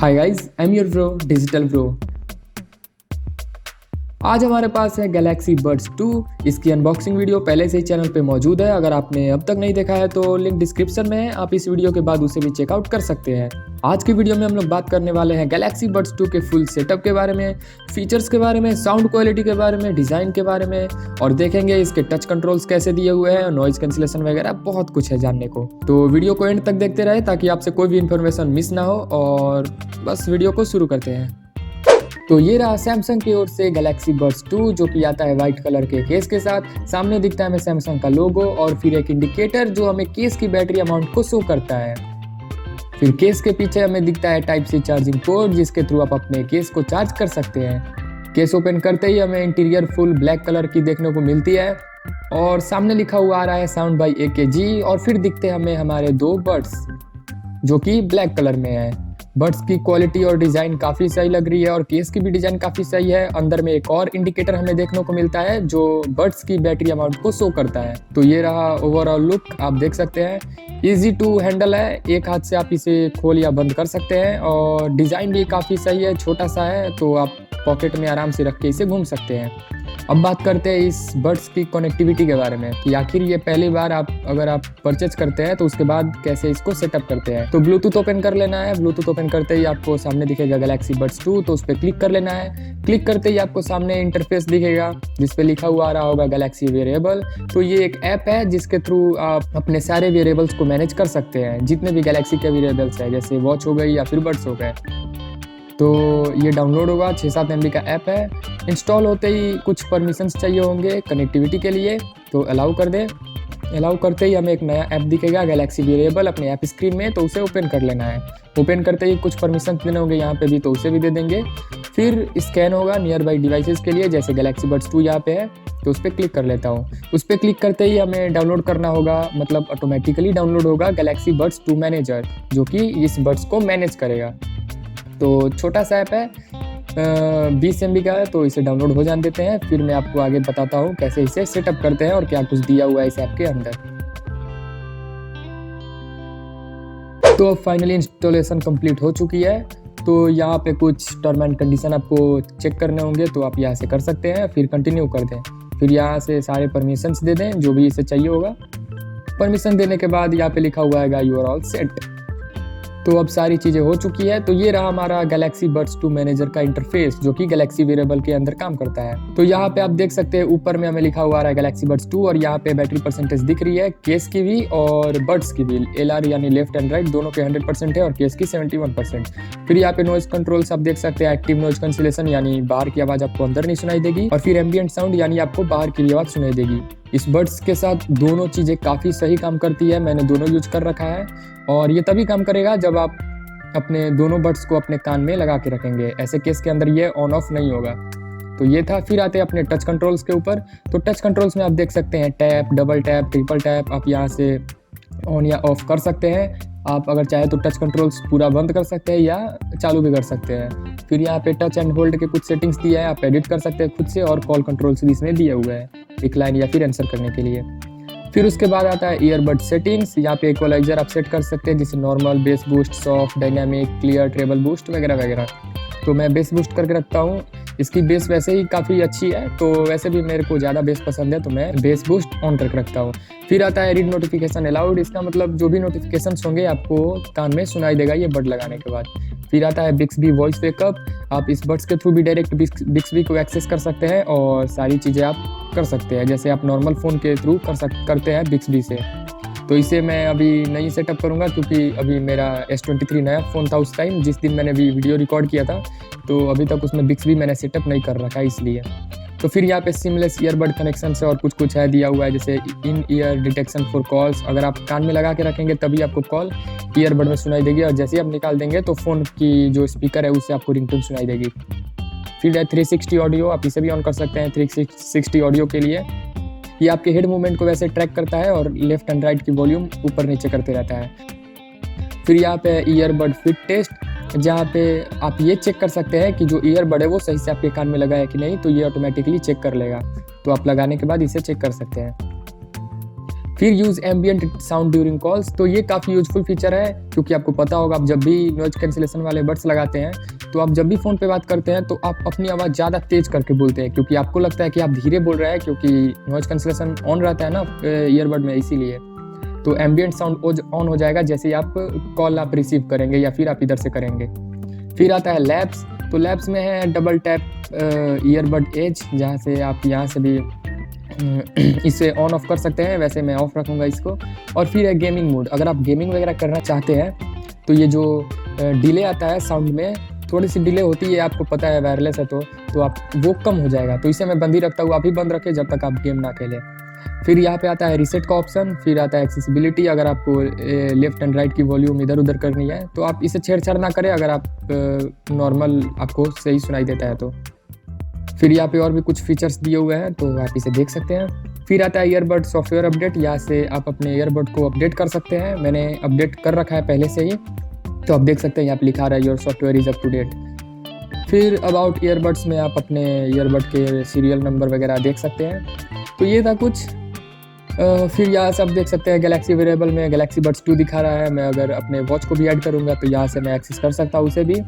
Hi guys, I am your bro digital bro. आज हमारे पास है गैलेक्सी बड्स 2। इसकी अनबॉक्सिंग वीडियो पहले से ही चैनल पे मौजूद है। अगर आपने अब तक नहीं देखा है तो लिंक डिस्क्रिप्शन में है, आप इस वीडियो के बाद उसे भी चेकआउट कर सकते हैं। आज की वीडियो में हम लोग बात करने वाले हैं गैलेक्सी बड्स 2 के फुल सेटअप के बारे में, फीचर्स के बारे में, साउंड क्वालिटी के बारे में, डिज़ाइन के बारे में, और देखेंगे इसके टच कंट्रोल्स कैसे दिए हुए हैं, नॉइज कैंसिलेशन वगैरह बहुत कुछ है जानने को। तो वीडियो को एंड तक देखते रहे ताकि आपसे कोई भी इन्फॉर्मेशन मिस ना हो। और बस वीडियो को शुरू करते हैं। तो ये रहा सैमसंग की ओर से गैलेक्सी बड्स 2, जो कि आता है वाइट कलर के केस के साथ। सामने दिखता है हमें सैमसंग का लोगो और फिर एक इंडिकेटर जो हमें केस की बैटरी अमाउंट को शो करता है। फिर केस के पीछे हमें दिखता है टाइप सी चार्जिंग पोर्ट, जिसके थ्रू आप अपने केस को चार्ज कर सकते हैं। केस ओपन करते ही हमें इंटीरियर फुल ब्लैक कलर की देखने को मिलती है और सामने लिखा हुआ आ रहा है साउंड बाई AKG। और फिर दिखते हैं हमें हमारे दो बड्स जो कि ब्लैक कलर में है। बड्स की क्वालिटी और डिज़ाइन काफ़ी सही लग रही है और केस की भी डिज़ाइन काफ़ी सही है। अंदर में एक और इंडिकेटर हमें देखने को मिलता है जो बड्स की बैटरी अमाउंट को शो करता है। तो ये रहा ओवरऑल लुक, आप देख सकते हैं। इजी टू हैंडल है, एक हाथ से आप इसे खोल या बंद कर सकते हैं और डिज़ाइन भी काफ़ी सही है, छोटा सा है तो आप पॉकेट में आराम से रख के इसे घूम सकते हैं। अब बात करते हैं इस बड्स की कनेक्टिविटी के बारे में कि आखिर ये पहली बार अगर आप परचेज करते हैं तो उसके बाद कैसे इसको सेटअप करते हैं। तो ब्लूटूथ ओपन कर लेना है। ब्लूटूथ ओपन करते ही आपको सामने दिखेगा गैलेक्सी बड्स 2, तो उस पर क्लिक कर लेना है। क्लिक करते ही आपको सामने इंटरफेस दिखेगा जिस पे लिखा हुआ आ रहा होगा गैलेक्सी वेरिएबल। तो ये एक ऐप है जिसके थ्रू आप अपने सारे वेरिएबल्स को मैनेज कर सकते हैं, जितने भी गैलेक्सी के वेरिएबल्स है, जैसे वॉच हो गई या फिर बड्स हो गए। तो ये डाउनलोड होगा, 6-7 MB का ऐप है। इंस्टॉल होते ही कुछ परमिशंस चाहिए होंगे कनेक्टिविटी के लिए, तो अलाउ कर दें। अलाउ करते ही हमें एक नया ऐप दिखेगा गैलेक्सी वेरिएबल अपने ऐप स्क्रीन में, तो उसे ओपन कर लेना है। ओपन करते ही कुछ परमिशन देने होंगे यहाँ पे भी, तो उसे भी दे देंगे। फिर स्कैन होगा नियर बाई डिवाइसेस के लिए, जैसे गैलेक्सी बड्स 2 यहाँ पे है तो उस पर क्लिक कर लेता हूँ। उस पर क्लिक करते ही हमें डाउनलोड करना होगा, मतलब ऑटोमेटिकली डाउनलोड होगा गैलेक्सी बड्स 2 मैनेजर, जो कि इस बड्स को मैनेज करेगा। तो छोटा सा ऐप है, 20 MB का है, तो इसे डाउनलोड हो जाने देते हैं। फिर मैं आपको आगे बताता हूँ कैसे इसे सेटअप करते हैं और क्या कुछ दिया हुआ है इस ऐप के अंदर। तो अब फाइनली इंस्टॉलेशन कंप्लीट हो चुकी है। तो यहाँ पे कुछ टर्म एंड कंडीशन आपको चेक करने होंगे, तो आप यहाँ से कर सकते हैं। फिर कंटिन्यू कर दें, फिर यहाँ से सारे परमिशंस दे दें जो भी इसे चाहिए होगा। परमिशन देने के बाद यहाँ पे लिखा हुआ है यू आर ऑल सेट। तो अब सारी चीज़ें हो चुकी है। तो ये रहा हमारा गैलेक्सी बड्स 2 मैनेजर का इंटरफेस, जो कि गैलेक्सी वेरिएबल के अंदर काम करता है। तो यहाँ पे आप देख सकते हैं ऊपर में हमें लिखा हुआ है गैलेक्सी बड्स 2 और यहाँ पे बैटरी परसेंटेज दिख रही है, केस की भी और बड्स की भी। LR यानी लेफ्ट एंड राइट दोनों के 100% है और केस की 71%। फिर यहाँ पे नॉइज कंट्रोल्स आप देख सकते हैं, एक्टिव नॉइज कैंसिलेशन यानी बाहर की आवाज़ आपको अंदर नहीं सुनाई देगी, और फिर एम्बिएंट साउंड यानी आपको बाहर की आवाज़ सुनाई देगी। इस बड्स के साथ दोनों चीज़ें काफ़ी सही काम करती है, मैंने दोनों यूज कर रखा है। और ये तभी काम करेगा जब आप अपने दोनों बड्स को अपने कान में लगा के रखेंगे, ऐसे केस के अंदर ये ऑन ऑफ नहीं होगा। तो ये था। फिर आते हैं अपने टच कंट्रोल्स के ऊपर। तो टच कंट्रोल्स में आप देख सकते हैं tap, double tap, triple tap, आप यहाँ से ऑन या ऑफ कर सकते हैं। आप अगर चाहे तो टच कंट्रोल्स पूरा बंद कर सकते हैं या चालू भी कर सकते हैं। फिर यहाँ पे टच एंड होल्ड के कुछ सेटिंग्स दिया है, आप एडिट कर सकते हैं खुद से, और कॉल कंट्रोल्स भी इसमें दिए हुए हैं डिक्लाइन या फिर आंसर करने के लिए। फिर उसके बाद आता है ईयरबड सेटिंग्स। यहाँ पे इक्वलाइजर आप सेट कर सकते हैं, जैसे normal, bass boost, soft, dynamic, clear, treble boost वगैरह वगैरह। तो मैं बेस बूस्ट करके रखता हूँ। इसकी बेस वैसे ही काफ़ी अच्छी है, तो वैसे भी मेरे को ज़्यादा बेस पसंद है, तो मैं बेस बूस्ट ऑन करके रखता हूँ। फिर आता है रीड नोटिफिकेशन अलाउड। इसका मतलब जो भी नोटिफिकेशंस होंगे आपको कान में सुनाई देगा ये बड लगाने के बाद। फिर आता है बिक्सबी वॉइस वेकअप। आप इस बड्स के थ्रू भी डायरेक्ट बिक्सबी को एक्सेस कर सकते हैं और सारी चीज़ें आप कर सकते हैं, जैसे आप नॉर्मल फ़ोन के थ्रू करते हैं बिक्सबी से। तो इसे मैं अभी नहीं सेटअप करूँगा क्योंकि अभी मेरा S23 नया फ़ोन था उस टाइम, जिस दिन मैंने भी वीडियो रिकॉर्ड किया था, तो अभी तक उसमें बिक्सबी मैंने सेटअप नहीं कर रखा इसलिए। तो फिर यहाँ पे सिमलेस ईयरबड कनेक्शन से और कुछ है दिया हुआ है, जैसे इन ईयर डिटेक्शन फॉर कॉल्स। अगर आप कान में लगा के रखेंगे तभी आपको कॉल ईयरबड में सुनाई देगी, और जैसे ही आप निकाल देंगे तो फ़ोन की जो स्पीकर है उससे आपको रिंगटोन सुनाई देगी। फिर है 360 ऑडियो, आप इसे भी ऑन कर सकते हैं 360 ऑडियो के लिए। ये आपके हेड मूवमेंट को वैसे ट्रैक करता है और लेफ्ट एंड राइट की वॉल्यूम ऊपर नीचे करते रहता है। फिर यहाँ पे ईयरबड फिट टेस्ट, जहाँ पे आप ये चेक कर सकते हैं कि जो ईयरबड है वो सही से आपके कान में लगा है कि नहीं, तो ये ऑटोमेटिकली चेक कर लेगा, तो आप लगाने के बाद इसे चेक कर सकते हैं। फिर use ambient sound during calls, तो ये काफ़ी यूजफुल फीचर है क्योंकि आपको पता होगा आप जब भी नॉइज कैंसिलेशन वाले बड्स लगाते हैं तो आप जब भी फ़ोन पे बात करते हैं तो आप अपनी आवाज़ ज़्यादा तेज़ करके बोलते हैं क्योंकि आपको लगता है कि आप धीरे बोल रहे हैं क्योंकि नॉइज कैंसिलेशन ऑन रहता है ना ईयरबड में, इसीलिए। तो एम्बियंट साउंड ऑन हो जाएगा जैसे ही आप कॉल आप रिसीव करेंगे या फिर आप इधर से करेंगे। फिर आता है लैब्स, तो लैब्स में है डबल टैप ईयरबड एज, जहाँ से आप यहाँ से भी इसे ऑन ऑफ कर सकते हैं, वैसे मैं ऑफ रखूँगा इसको। और फिर है गेमिंग मोड, अगर आप गेमिंग वगैरह करना चाहते हैं तो ये जो डिले आता है साउंड में, थोड़ी सी डिले होती है, आपको पता है वायरलेस है तो आप वो कम हो जाएगा, तो इसे मैं बंद ही रखता हूँ, आप ही बंद रखें जब तक आप गेम ना खेलें। फिर यहाँ पे आता है रीसेट का ऑप्शन, फिर आता है एक्सेसिबिलिटी, अगर आपको लेफ्ट एंड राइट की वॉल्यूम इधर उधर करनी है तो आप इसे छेड़छाड़ ना करें, अगर आप नॉर्मल आपको सही सुनाई देता है तो। फिर यहाँ पे और भी कुछ फीचर्स दिए हुए हैं तो आप इसे देख सकते हैं। फिर आता है ईयरबड सॉफ्टवेयर अपडेट, यहाँ से आप अपने ईयरबड को अपडेट कर सकते हैं, मैंने अपडेट कर रखा है पहले से ही, तो आप देख सकते हैं यहाँ पे लिखा रहा है your software is up to date. फिर अबाउट ईयरबड्स में आप अपने ईयरबड के सीरियल नंबर वगैरह देख सकते हैं, तो ये था कुछ। फिर यहाँ से आप देख सकते हैं गैलेक्सी वेरिएबल में गैलेक्सी बड्स 2 दिखा रहा है, मैं अगर अपने वॉच को भी ऐड करूँगा तो यहाँ से मैं एक्सेस कर सकता हूँ उसे भी।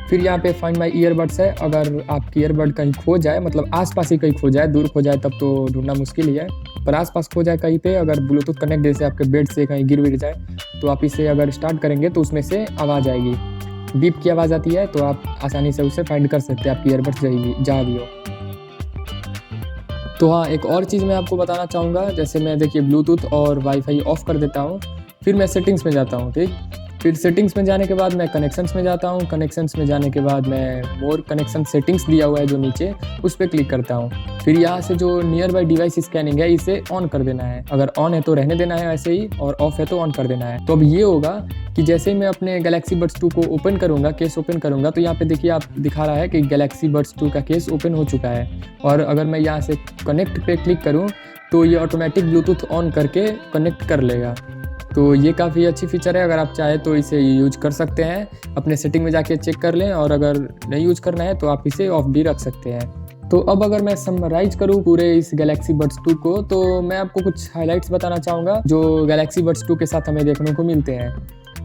फिर यहाँ पे फाइंड माई ईयरबड्स है, अगर आपकी ईयरबड कहीं खो जाए, मतलब आसपास ही कहीं खो जाए, दूर खो जाए तब तो ढूंढना मुश्किल ही है, पर आसपास खो जाए कहीं पे, अगर ब्लूटूथ कनेक्ट जैसे आपके बेड से कहीं गिर जाए तो आप इसे अगर स्टार्ट करेंगे तो उसमें से आवाज़ आएगी, बीप की आवाज़ आती है, तो आप आसानी से उसे फाइंड कर सकते हैं आपकी ईयरबड्स जहाँ भी हो। तो हाँ, एक और चीज़ मैं आपको बताना चाहूँगा, जैसे मैं देखिए ब्लूटूथ और वाईफाई ऑफ कर देता हूँ, फिर मैं सेटिंग्स में जाता हूँ, ठीक। फिर सेटिंग्स में जाने के बाद मैं कनेक्शंस में जाता हूँ, कनेक्शंस में जाने के बाद मैं मोर कनेक्शन सेटिंग्स दिया हुआ है जो नीचे, उस पर क्लिक करता हूँ। फिर यहाँ से जो नियर बाई डिवाइस स्कैनिंग है इसे ऑन कर देना है, अगर ऑन है तो रहने देना है ऐसे ही, और ऑफ है तो ऑन कर देना है। तो अब ये होगा कि जैसे ही मैं अपने गैलेक्सी बड्स 2 को ओपन करूँगा, केस ओपन करूँगा, तो यहाँ पे देखिए आप दिखा रहा है कि गैलेक्सी बड्स 2 का केस ओपन हो चुका है। और अगर मैं यहाँ से कनेक्ट पे क्लिक करूँ तो ये ऑटोमेटिक ब्लूटूथ ऑन करके कनेक्ट कर लेगा। तो ये काफ़ी अच्छी फीचर है, अगर आप चाहें तो इसे यूज कर सकते हैं, अपने सेटिंग में जाके चेक कर लें, और अगर नहीं यूज करना है तो आप इसे ऑफ भी रख सकते हैं। तो अब अगर मैं समराइज करूँ पूरे इस गैलेक्सी बड्स 2 को, तो मैं आपको कुछ हाइलाइट्स बताना चाहूँगा जो गैलेक्सी बड्स 2 के साथ हमें देखने को मिलते हैं।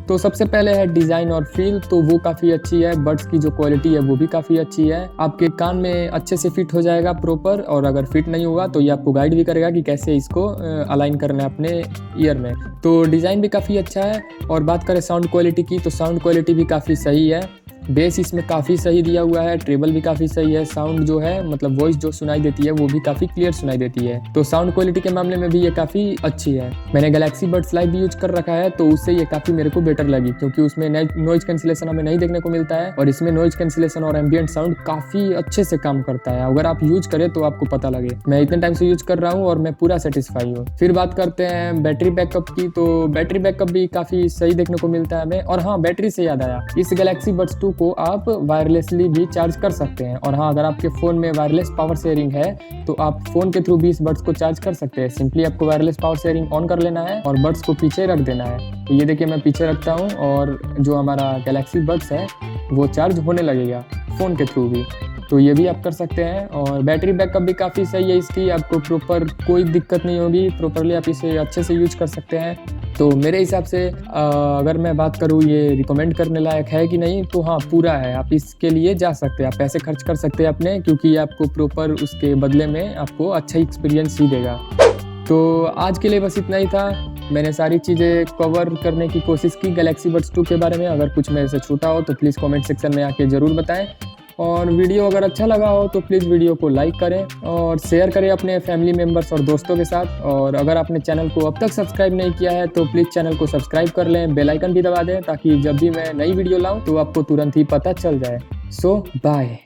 तो सबसे पहले है डिज़ाइन और फील, तो वो काफ़ी अच्छी है, बड्स की जो क्वालिटी है वो भी काफ़ी अच्छी है, आपके कान में अच्छे से फिट हो जाएगा प्रॉपर, और अगर फिट नहीं होगा तो ये आपको गाइड भी करेगा कि कैसे इसको अलाइन करना है अपने ईयर में। तो डिज़ाइन भी काफ़ी अच्छा है। और बात करें साउंड क्वालिटी की, तो साउंड क्वालिटी भी काफ़ी सही है, बेस इसमें काफ़ी सही दिया हुआ है, ट्रेबल भी काफ़ी सही है, साउंड जो है मतलब वॉइस जो सुनाई देती है वो भी काफ़ी क्लियर सुनाई देती है। तो साउंड क्वालिटी के मामले में भी ये काफ़ी अच्छी है। मैंने गैलेक्सी बड्स लाइव भी यूज कर रखा है, तो उससे ये काफ़ी मेरे को बेटर लगी, क्योंकि उसमें नॉइज कैंसिलेशन हमें नहीं देखने को मिलता है, और इसमें नॉइज कैंसिलेशन और एम्बिएंट साउंड काफ़ी अच्छे से काम करता है। अगर आप यूज करें तो आपको पता लगे, मैं इतने टाइम से यूज कर रहा हूँ और मैं पूरा सेटिस्फाई हूँ। फिर बात करते हैं बैटरी बैकअप की, तो बैटरी बैकअप भी काफ़ी सही देखने को मिलता है हमें। और हाँ, बैटरी से याद आया, इस गैलेक्सी बड्स 2 को आप वायरलेसली भी चार्ज कर सकते हैं। और हाँ, अगर आपके फ़ोन में वायरलेस पावर शेयरिंग है तो आप फ़ोन के थ्रू भी इस बड्स को चार्ज कर सकते हैं। सिंपली आपको वायरलेस पावर शेयरिंग ऑन कर लेना है और बड्स को पीछे रख देना है। तो ये देखिए मैं पीछे रखता हूँ और जो हमारा गैलेक्सी बड्स है वो चार्ज होने लगेगा फ़ोन के थ्रू भी, तो ये भी आप कर सकते हैं। और बैटरी बैकअप भी काफ़ी सही है इसकी, आपको प्रॉपर कोई दिक्कत नहीं होगी, प्रॉपरली आप इसे अच्छे से यूज कर सकते हैं। तो मेरे हिसाब से अगर मैं बात करूँ ये रिकमेंड करने लायक है कि नहीं, तो हाँ पूरा है, आप इसके लिए जा सकते हैं, आप पैसे खर्च कर सकते हैं अपने, क्योंकि ये आपको प्रॉपर उसके बदले में आपको अच्छा एक्सपीरियंस ही देगा। तो आज के लिए बस इतना ही था, मैंने सारी चीज़ें कवर करने की कोशिश की गैलेक्सी बड्स 2 के बारे में। अगर कुछ मेरे से छूटा हो तो प्लीज़ कमेंट सेक्शन में आके ज़रूर बताएं, और वीडियो अगर अच्छा लगा हो तो प्लीज़ वीडियो को लाइक करें और शेयर करें अपने फैमिली मेम्बर्स और दोस्तों के साथ। और अगर आपने चैनल को अब तक सब्सक्राइब नहीं किया है तो प्लीज़ चैनल को सब्सक्राइब कर लें, बेल आइकन भी दबा दें, ताकि जब भी मैं नई वीडियो लाऊं तो आपको तुरंत ही पता चल जाए। सो बाय।